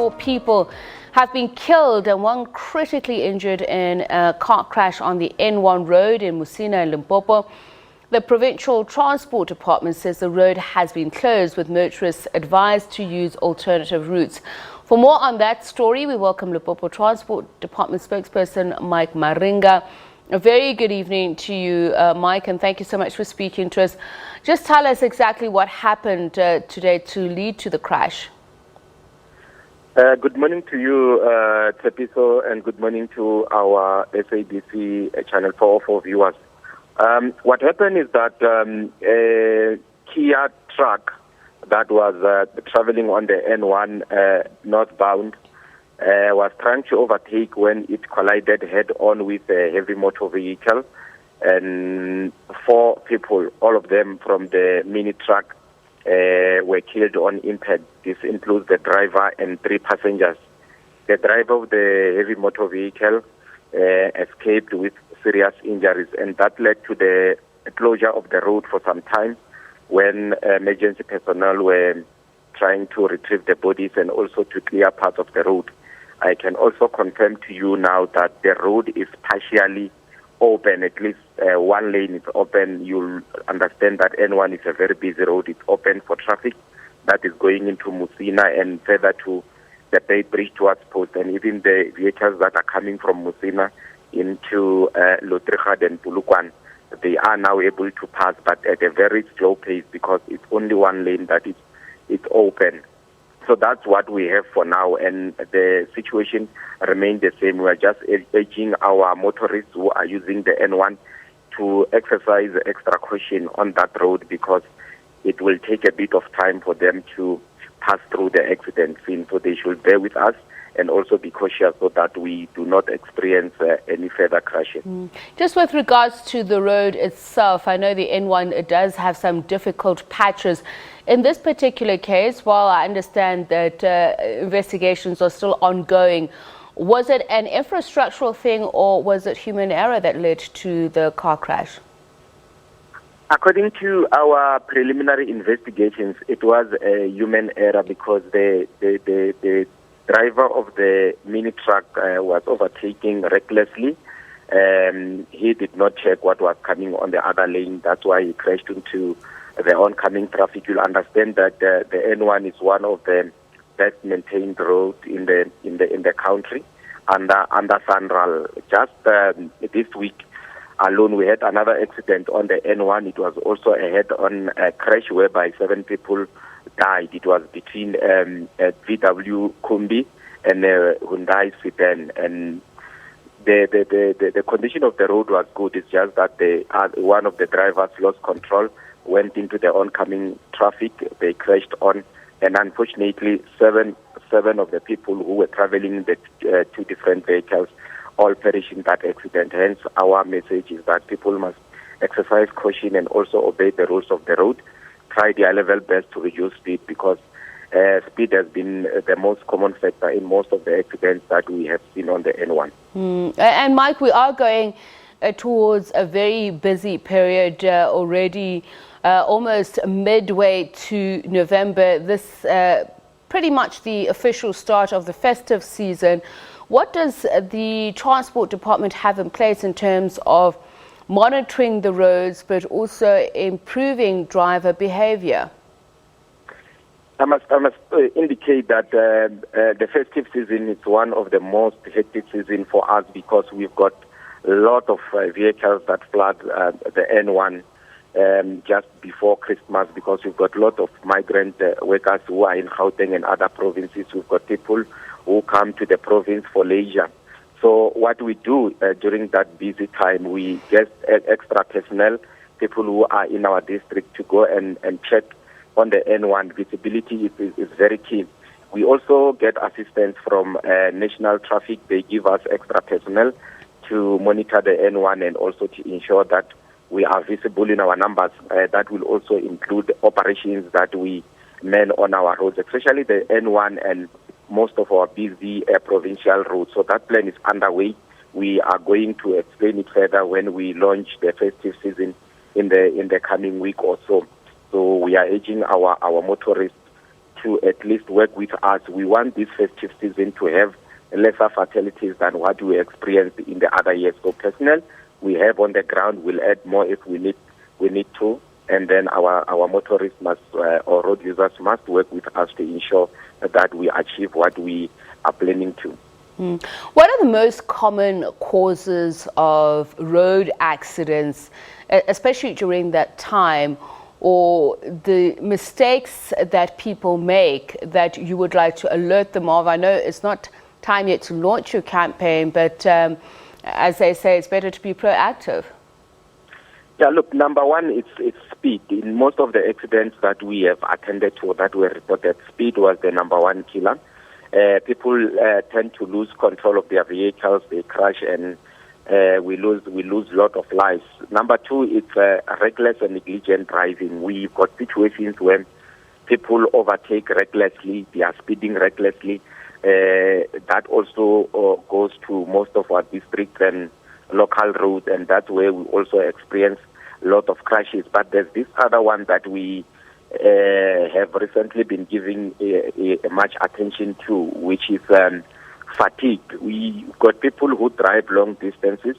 4 people have been killed and 1 critically injured in a car crash on the N1 road in Musina, Limpopo. The Provincial Transport Department says the road has been closed, with motorists advised to use alternative routes. For more on that story, we welcome Limpopo Transport Department spokesperson Mike Maringa. A very good evening to you, Mike, and thank you so much for speaking to us. Just tell us exactly what happened today to lead to the crash. Good morning to you, Tepiso, and good morning to our SABC Channel 4 viewers. What happened is that a Kia truck that was traveling on the N1 northbound was trying to overtake when it collided head-on with a heavy motor vehicle, and 4 people, all of them from the mini truck, were killed on impact. This includes the driver and 3 passengers. The driver of the heavy motor vehicle escaped with serious injuries, and that led to the closure of the road for some time when emergency personnel were trying to retrieve the bodies and also to clear parts of the road. I can also confirm to you now that the road is partially open. At least 1 lane is open. You'll understand that N1 is a very busy road. It's open for traffic that is going into Musina and further to the Bay Bridge towards Post, and even the vehicles that are coming from Musina into Lotrigad and Pulukwan, they are now able to pass, but at a very slow pace because it's only 1 lane that it's open. So that's what we have for now, and the situation remains the same. We are just urging our motorists who are using the N1 to exercise extra caution on that road, because it will take a bit of time for them to pass through the accident scene. So they should bear with us and also be cautious so that we do not experience any further crashes. Just with regards to the road itself, I know the N1 it does have some difficult patches. In this particular case, while I understand that investigations are still ongoing, was it an infrastructural thing or was it human error that led to the car crash? According to our preliminary investigations, it was a human error because the driver of the mini truck was overtaking recklessly. He did not check what was coming on the other lane. That's why he crashed into the oncoming traffic. You'll understand that the N1 is one of the best maintained roads in the country under Sanral. Just this week alone, we had another accident on the N1. It was also a head-on crash whereby 7 people died. It was between a VW Kombi and a Hyundai sedan, and the condition of the road was good. It's just that one of the drivers lost control, went into the oncoming traffic. They crashed on, and unfortunately, seven of the people who were traveling in the 2 different vehicles all perished in that accident. Hence, our message is that people must exercise caution and also obey the rules of the road. Try their level best to reduce speed, because speed has been the most common factor in most of the accidents that we have seen on the N1. And Mike, we are going towards a very busy period already, almost midway to November. This pretty much the official start of the festive season. What does the Transport Department have in place in terms of monitoring the roads, but also improving driver behavior? I must indicate that the festive season is one of the most hectic seasons for us, because we've got a lot of vehicles that flood the N1 just before Christmas, because we've got a lot of migrant workers who are in Gauteng and other provinces. We've got people who come to the province for leisure. So what we do during that busy time, we get extra personnel, people who are in our district, to go and check on the N1. Visibility is very key. We also get assistance from National Traffic. They give us extra personnel to monitor the N1 and also to ensure that we are visible in our numbers. That will also include operations that we man on our roads, especially the N1 and most of our busy provincial roads. So that plan is underway. We are going to explain it further when we launch the festive season in the coming week or so. So we are urging our motorists to at least work with us. We want this festive season to have lesser fatalities than what we experienced in the other years. So personnel we have on the ground will add more if we need to, and then our motorists must or road users must work with us to ensure that we achieve what we are planning to. What are the most common causes of road accidents, especially during that time, or the mistakes that people make that you would like to alert them of? I know it's not time yet to launch your campaign, but as they say, it's better to be proactive. Yeah, look, number one, it's speed. In most of the accidents that we have attended to, that were reported, speed was the number one killer. People tend to lose control of their vehicles, they crash, and we lose a lot of lives. Number two, it's reckless and negligent driving. We've got situations when people overtake recklessly, they are speeding recklessly. That also goes to most of our districts and local roads, and that's where we also experience a lot of crashes. But there's this other one that we have recently been giving much attention to, which is fatigue. We got people who drive long distances.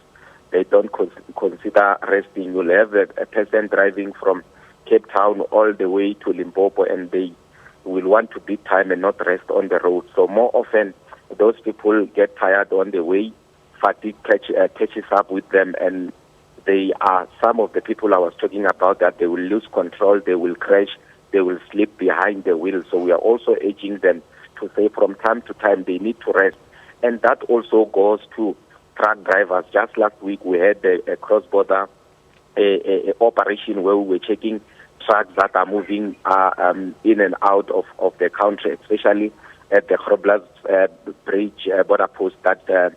They don't consider resting. You'll have a person driving from Cape Town all the way to Limpopo, and they will want to beat time and not rest on the road. So more often, those people get tired on the way. Fatigue catches up with them, and they are some of the people I was talking about that they will lose control, they will crash, they will slip behind the wheel. So we are also urging them to say from time to time they need to rest. And that also goes to truck drivers. Just last week we had a cross-border operation where we were checking trucks that are moving in and out of the country, especially at the Groblersdal bridge border post that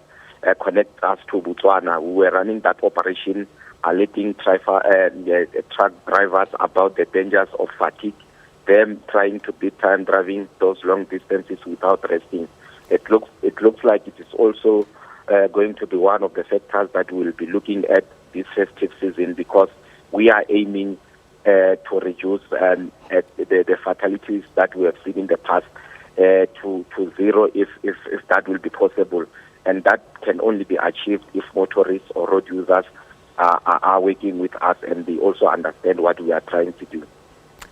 connects us to Botswana. We were running that operation, alerting truck drivers about the dangers of fatigue, them trying to beat time driving those long distances without resting. It looks like it is also going to be one of the factors that we'll be looking at this festive season, because we are aiming to reduce the fatalities that we have seen in the past to zero if that will be possible. And that can only be achieved if motorists or road users are working with us and they also understand what we are trying to do.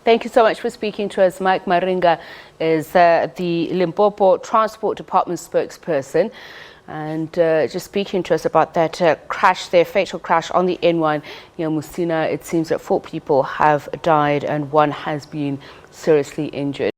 Thank you so much for speaking to us. Mike Maringa is the Limpopo Transport Department spokesperson, and just speaking to us about that crash there, fatal crash on the N1 near Musina. It seems that 4 people have died and 1 has been seriously injured.